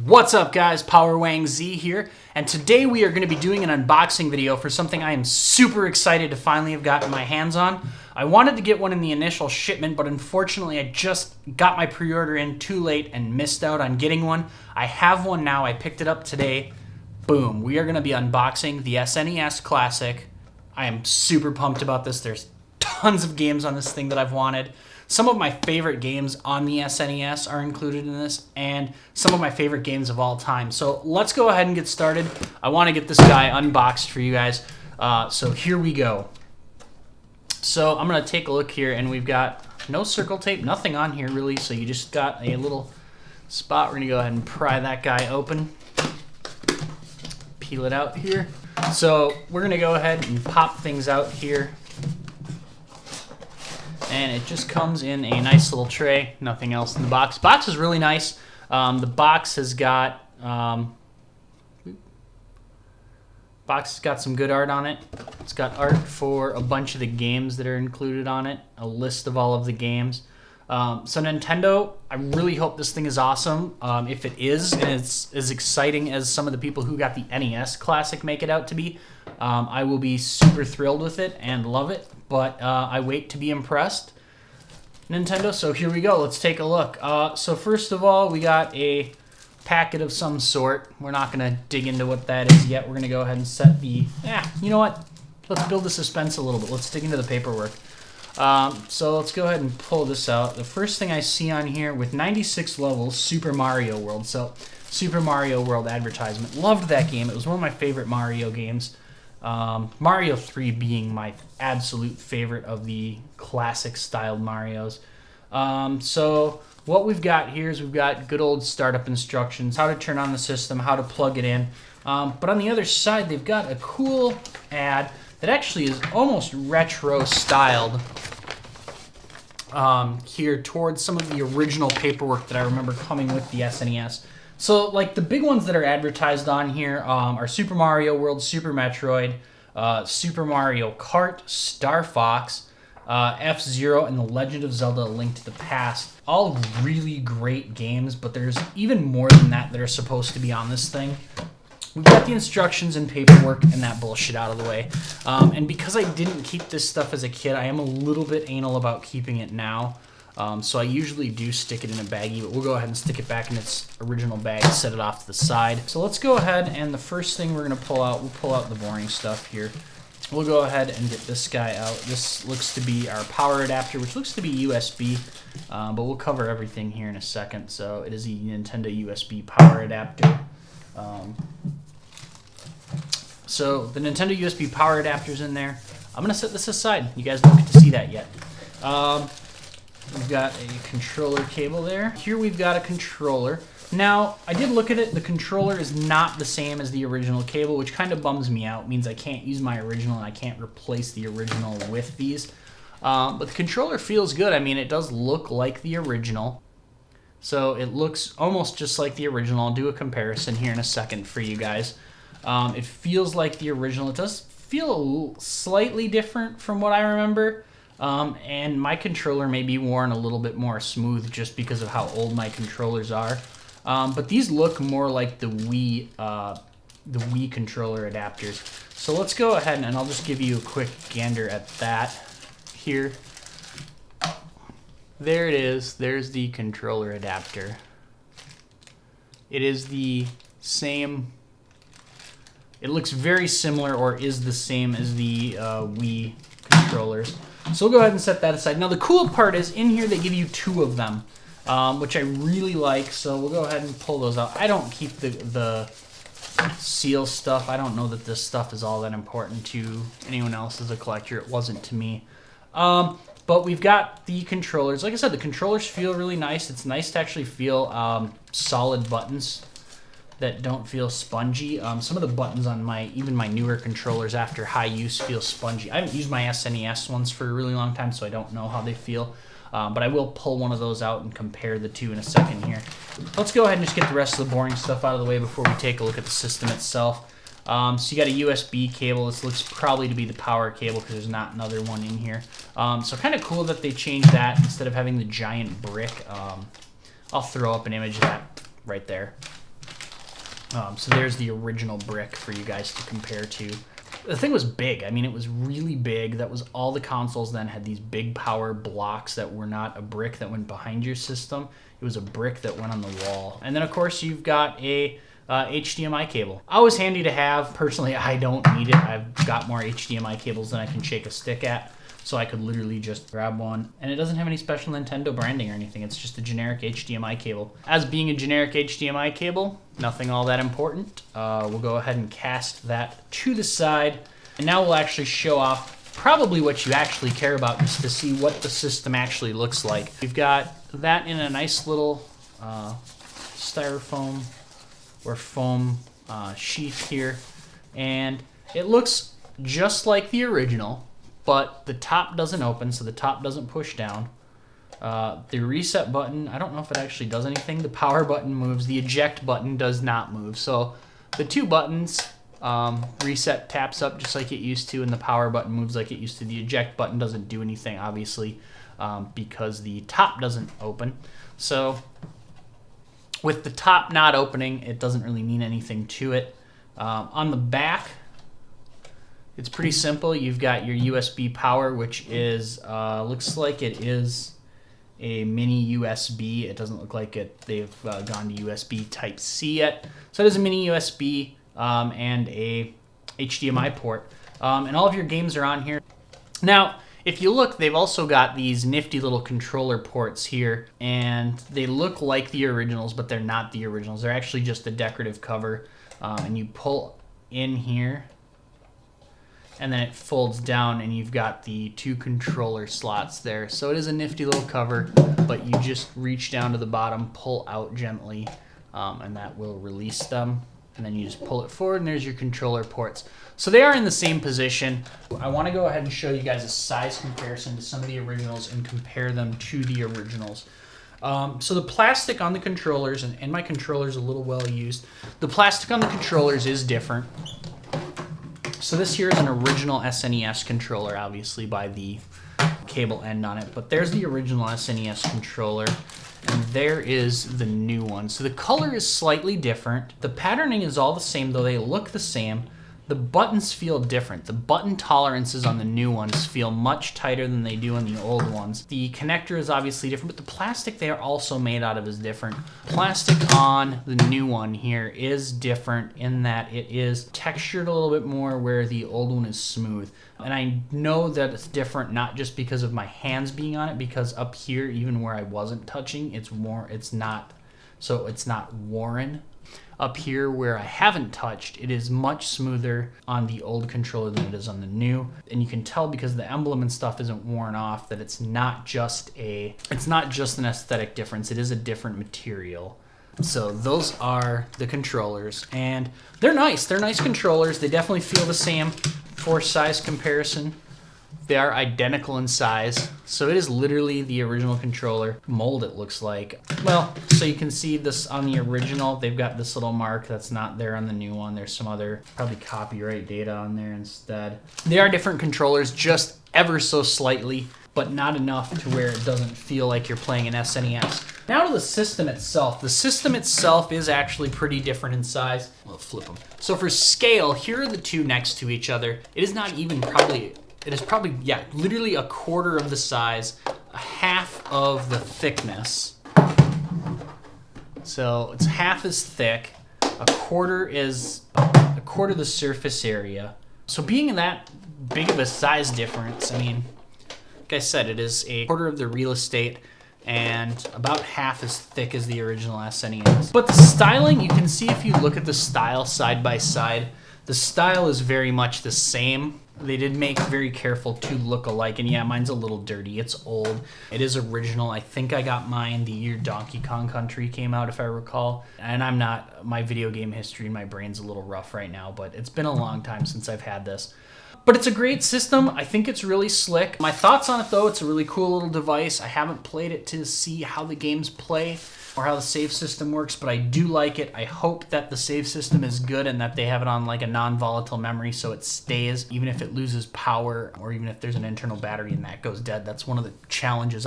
What's up guys, PowerWang Z here, and today we are going to be doing an unboxing video for something I am super excited to finally have gotten my hands on. I wanted to get one in the initial shipment, but unfortunately I just got my pre-order in too late and missed out on getting one. I have one now, I picked it up today. Boom, we are going to be unboxing the SNES Classic. I am super pumped about this. There's tons of games on this thing that I've wanted. Some of my favorite games on the SNES are included in this, and some of my favorite games of all time. So let's go ahead and get started. I want to get this guy unboxed for you guys. So here we go. So I'm going to take a look here, and we've got no circle tape, nothing on here really, so you just got a little spot. We're going to go ahead and pry that guy open. Peel it out here. So we're going to go ahead and pop things out here. And it just comes in a nice little tray. Nothing else in the box. Box is really nice. The box has got some good art on it. It's got art for a bunch of the games that are included on it. A list of all of the games. So Nintendo, I really hope this thing is awesome. If it is, and it's as exciting as some of the people who got the NES Classic make it out to be, I will be super thrilled with it and love it. But I wait to be impressed, Nintendo. So here we go. Let's take a look. So first of all, we got a packet of some sort. We're not going to dig into what that is yet. We're going to go ahead and set the... you know what? Let's build the suspense a little bit. Let's dig into the paperwork. So let's go ahead and pull this out. The first thing I see on here, with 96 levels, Super Mario World. So Super Mario World advertisement. Loved that game. It was one of my favorite Mario games. Mario 3 being my absolute favorite of the classic styled Marios. So what we've got here is we've got good old startup instructions, how to turn on the system, how to plug it in. But on the other side, they've got a cool ad that actually is almost retro styled here towards some of the original paperwork that I remember coming with the SNES. So, like, the big ones that are advertised on here are Super Mario World, Super Metroid, Super Mario Kart, Star Fox, F-Zero, and The Legend of Zelda: A Link to the Past. All really great games, but there's even more than that that are supposed to be on this thing. We've got the instructions and paperwork and that bullshit out of the way. And because I didn't keep this stuff as a kid, I am a little bit anal about keeping it now. So I usually do stick it in a baggie, but we'll go ahead and stick it back in its original bag, set it off to the side. So let's go ahead, and the first thing we're going to pull out, we'll pull out the boring stuff here. We'll go ahead and get this guy out. This looks to be our power adapter, which looks to be USB, but we'll cover everything here in a second. So it is a Nintendo USB power adapter. So the Nintendo USB power adapter's in there. I'm going to set this aside. You guys don't get to see that yet. We've got a controller cable there. Here we've got a controller. Now, I did look at it. The controller is not the same as the original cable, which kind of bums me out. It means I can't use my original and I can't replace the original with these. But the controller feels good. I mean, it does look like the original. So it looks almost just like the original. I'll do a comparison here in a second for you guys. It feels like the original. It does feel slightly different from what I remember. And my controller may be worn a little bit more smooth just because of how old my controllers are. But these look more like the Wii controller adapters. So let's go ahead and I'll just give you a quick gander at that here. There it is. There's the controller adapter. It is the same. It looks very similar, or is the same as the Wii controllers. So we'll go ahead and set that aside. Now the cool part is in here they give you two of them, which I really like. So we'll go ahead and pull those out. I don't keep the seal stuff. I don't know that this stuff is all that important to anyone else as a collector. It wasn't to me. But we've got the controllers. Like I said, the controllers feel really nice. It's nice to actually feel solid buttons that don't feel spongy. Some of the buttons on even my newer controllers after high use feel spongy. I haven't used my SNES ones for a really long time, so I don't know how they feel. But I will pull one of those out and compare the two in a second here. Let's go ahead and just get the rest of the boring stuff out of the way before we take a look at the system itself. So you got a USB cable. This looks probably to be the power cable because there's not another one in here. So kind of cool that they changed that instead of having the giant brick. I'll throw up an image of that right there. So there's the original brick for you guys to compare to. The thing was big. I mean, it was really big. That was all the consoles then had these big power blocks that were not a brick that went behind your system. It was a brick that went on the wall. And then, of course, you've got a HDMI cable. Always handy to have. Personally, I don't need it. I've got more HDMI cables than I can shake a stick at. So I could literally just grab one. And it doesn't have any special Nintendo branding or anything. It's just a generic HDMI cable. As being a generic HDMI cable, nothing all that important. We'll go ahead and cast that to the side. And now we'll actually show off probably what you actually care about, just to see what the system actually looks like. We've got that in a nice little styrofoam or foam sheath here. And it looks just like the original, but the top doesn't open, so the top doesn't push down. The reset button, I don't know if it actually does anything. The power button moves. The eject button does not move. So the two buttons, reset taps up just like it used to, and the power button moves like it used to. The eject button doesn't do anything, obviously, because the top doesn't open. So with the top not opening, it doesn't really mean anything to it. On the back, it's pretty simple. You've got your USB power, which is, looks like it is a mini USB. It doesn't look like they've gone to USB Type-C yet. So it is a mini USB and a HDMI port. And all of your games are on here. Now, if you look, they've also got these nifty little controller ports here, and they look like the originals, but they're not the originals. They're actually just a decorative cover, and you pull in here, and then it folds down, and you've got the two controller slots there. So it is a nifty little cover, but you just reach down to the bottom, pull out gently, and that will release them. And then you just pull it forward, and there's your controller ports. So they are in the same position. I want to go ahead and show you guys a size comparison to some of the originals and compare them to the originals. So the plastic on the controllers, and my controller's a little well used, the plastic on the controllers is different. So this here is an original SNES controller, obviously by the cable end on it, but there's the original SNES controller, and there is the new one. So the color is slightly different. The patterning is all the same, though they look the same. The buttons feel different. The button tolerances on the new ones feel much tighter than they do on the old ones. The connector is obviously different, but the plastic they are also made out of is different. Plastic on the new one here is different in that it is textured a little bit more, where the old one is smooth. And I know that it's different not just because of my hands being on it, because up here, even where I wasn't touching, it's not worn. Up here where I haven't touched, it is much smoother on the old controller than it is on the new. And you can tell because the emblem and stuff isn't worn off that it's not just an aesthetic difference, it is a different material. So those are the controllers, and they're nice. They're nice controllers. They definitely feel the same. For size comparison, they are identical in size. So it is literally the original controller mold, it looks like. Well, so you can see this on the original. They've got this little mark that's not there on the new one. There's some other probably copyright data on there instead. They are different controllers, just ever so slightly, but not enough to where it doesn't feel like you're playing an SNES. Now to the system itself. The system itself is actually pretty different in size. We'll flip them. So for scale, here are the two next to each other. It is probably, yeah, literally a quarter of the size, a half of the thickness. So it's half as thick. A quarter the surface area. So being that big of a size difference, I mean, like I said, it is a quarter of the real estate and about half as thick as the original SNES. But the styling, you can see if you look at the style side by side, the style is very much the same. They did make very careful to look alike, and yeah, mine's a little dirty. It's old. It is original. I think I got mine the year Donkey Kong Country came out, if I recall. And my video game history in my brain's a little rough right now, but it's been a long time since I've had this. But it's a great system. I think it's really slick. My thoughts on it, though, it's a really cool little device. I haven't played it to see how the games play or how the save system works, but I do like it. I hope that the save system is good and that they have it on like a non-volatile memory so it stays, even if it loses power or even if there's an internal battery and that goes dead. That's one of the challenges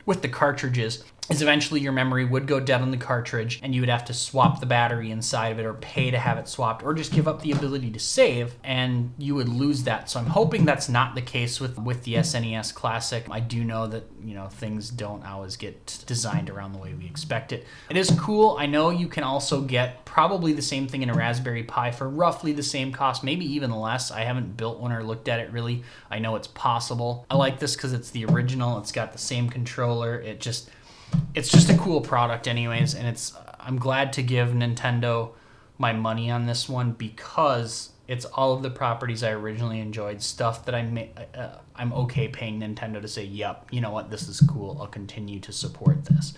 with the cartridges. is eventually your memory would go dead on the cartridge and you would have to swap the battery inside of it or pay to have it swapped or just give up the ability to save, and you would lose that. So I'm hoping that's not the case with the SNES Classic. I do know that, you know, things don't always get designed around the way we expect it. It is cool. I know you can also get probably the same thing in a Raspberry Pi for roughly the same cost, maybe even less. I haven't built one or looked at it really. I know it's possible. I like this because it's the original. It's got the same controller. It's just a cool product anyways, and I'm glad to give Nintendo my money on this one because it's all of the properties I originally enjoyed, stuff that I'm okay paying Nintendo to say, yep, you know what, this is cool, I'll continue to support this.